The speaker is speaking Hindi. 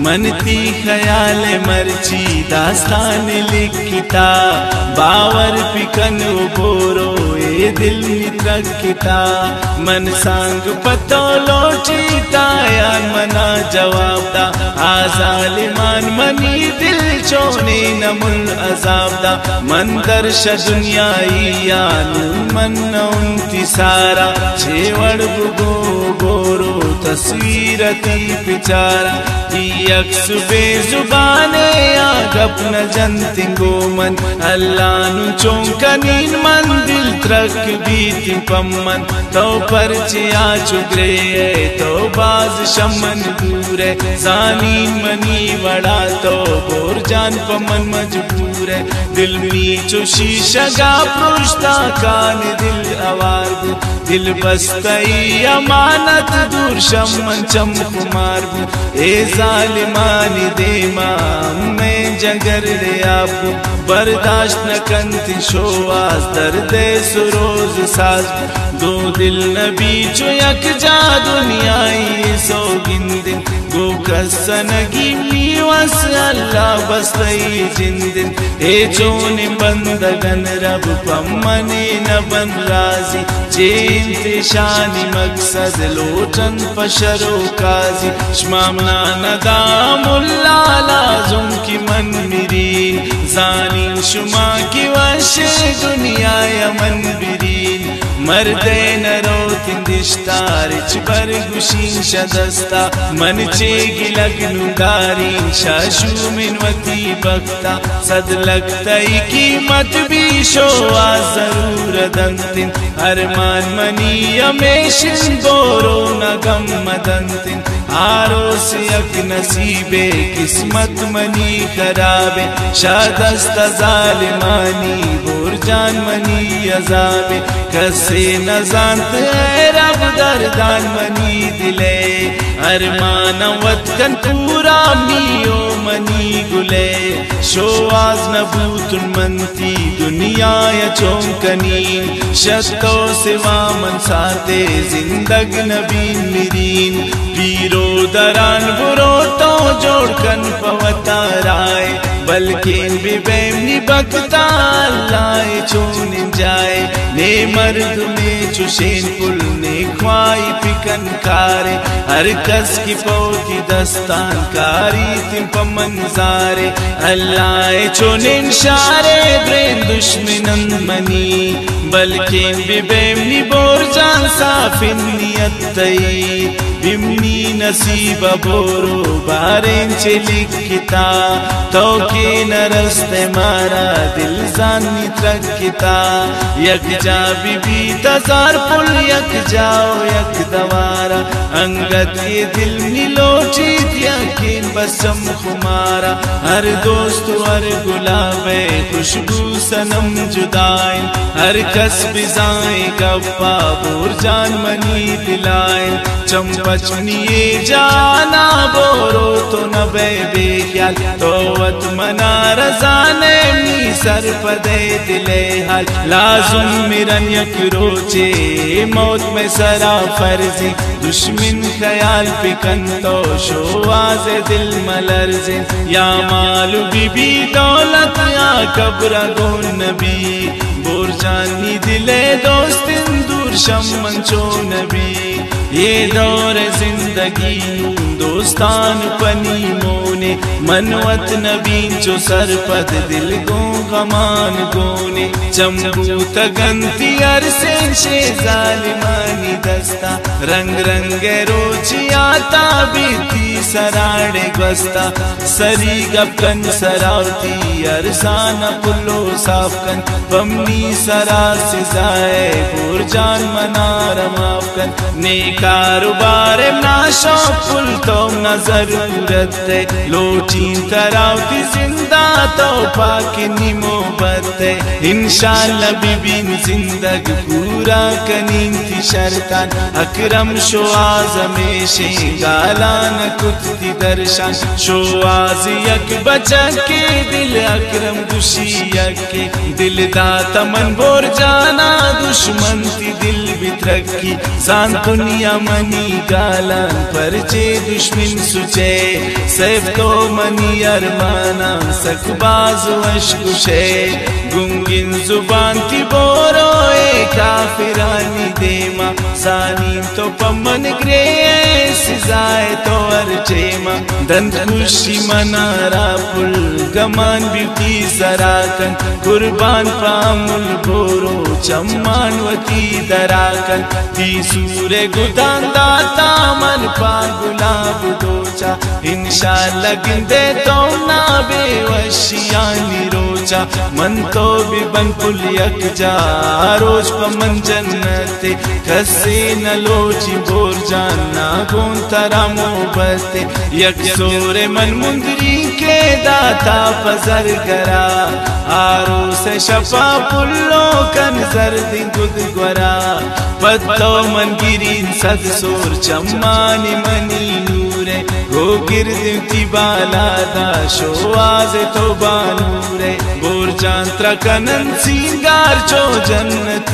मनती ख्याल मर्ची दास्तान लिखिता बावर पिकन बोरो ए दिल मित्रकिता मन सांग पतो लोचीता यार मना जवाब दा आजालिमान मनी दिल चोने नमुल अजाब दा मन दर्श दुनियाई यानु मन उनती सारा छेवड़ बुगो गोरो तस्वीरती पिचारा यक्स बेजुबाने या गपन जंतिंगो मन अल्लाह नु चौंकनीन मन दिल त्रक बीती पम्मन तो परचे आ चुगरे तो बाज शमन दूरे जानीन मनी वड़ा तो बोर जान पमन मजबूर है दिल नीचो शीशगा पुष्टा कान दिल आवार दिल बस्तई अमानत दूर शमन चम कुमार ए जालिमानी दे मैं जगर रे आपको बर्दाश्त न कंति शोवास दर्द सुरोज साज दो दिल नबी जो यक जा दुनियाई सो गिंदिन गो कसनगी मीवस अल्लाह बस्तई जिंदिन ए चोने बंदगन रब पम्मने न बन राजी जे इंतशानी मकसद लोटन पशरो काजी शमामना नदामुल्ला लाजुम की मन मिरी जानी शुमा की वशे दुनिया यमन बिरीन मर्दे नरो तिंदिश्तार चबर गुशीन शदस्ता मन चे गिलगनु दारीन शाशु मिनवती बख्ता सद लगतई कीमत भी शो आ जरूर दंतिन अरमान मनी यमेशिन बोरो नगम मदंतिन आरो से अक नसीबे किस्मत मनी खराबे शादस्त जालिमानी बोर जान मनी अजाबे कसे न जानते रब दर्दान मनी दिले अरमान वतकन पूरा मियो मनी गुले शो आज नबूतुन मनती दुनिया या चौंकनी शतो सिवा मन साते जिंदग नबीन मिरीन पीरो दरान बुरो तो जोड़कन पवता राय बल्कि बेमनी बकता लाए चोन जाए ने मर्द में चुशेन पुल ने ख्वाई पिकन कारे हर कस की पौती दस्तान कारी तिम पमंजारे अल्लाह चोनिन शारे ब्रेन दुश्मनन मनी बल्कि बेमनी बोर जान साफिन नियत तई बिमनी नसीब बोरो बारें चे लिखिता तो के नरस्ते मारा दिल जानी त्रकिता यक जा बीबी तजार पुल यक जाओ यक दवारा अंगत के दिल नीलोची यकीन बसम खुमारा हर दोस्त हर गुलाबे खुशबू सनम जुदाई हर कस बिजाए गप्पा बोर जान मनी दिलाए चंपचनिए जाना बोरो तो न बेख्याल तो वत मना रजाने नी सर पदे दिले हाल लाजुम मिरन यक रोचे मौत में सरा फर्जी दुश्मन ख्याल पिकन तो शोवाज दिल मलर्जे या मालू बीबी दौलत या कब्र गो नबी बोर जानी दिले दोस्तिन दूर शमन चो नबी ये दौर जिंदगी दोस्तान पनी मोने मनवत नबीन जो सरपद दिल गो गमान गोने चंबू तगंती अरसे शे जालिमानी दस्ता रंग रंग रोची आता बीती सराड़े गस्ता सरी गपकन सरावती अरसाना पुल्लो साफकन बमनी सरा सिजाए बोर जान मना रमाफकन ने कारोबार नाशो पुल तो न जरूरत है लोचीन तरावती जिंदा तो पाकी निमोबत है इंशाल्लाह बीबीन जिंदग पूरा कनीन थी शरतान अकरम शो आज़मे शे गालान कुत्ती दर्शान शो आज यक बचक के दिल अकरम दुशी यके दिल दाता मन बोर जाना दुश्मन थी दिल बित्रकी जान दुनिया मनी गालन परचे दुश्मन सुचे सैफ तो मनी अरमाना सकबाजो अशकुशे गुंगिन जुबान की बोरो काफिरानी देमा सानी तो पमन ग्रे सिजाए तो अर्चेमा दंत खुशी मनारा पुल गमान ब्यूटी सराकन कुर्बान पामुल बोरो चम्मान वती दराकन ती सूरे गुदान दाता मन पा गुलाब दोचा इंशाल्लाह गिंदे तो ना बेवशियानी रोचा मन तो भी बन पुल यक जा रोज पमन जन्नते कसे न लोची बोर जाना गोन तरा मोहब्बते यक सोरे मन मुंदरी के दाता फजर करा आरो से शफा पुल्लो कन जर्दी गुद ग्वरा पत्तो मन गिरीन सद सोर चम्मानी मनी नूरे गो गिरदी बाला दा शोआज तो बानूरे बोर जांत्रा कनन सिंगार चो जन्नती।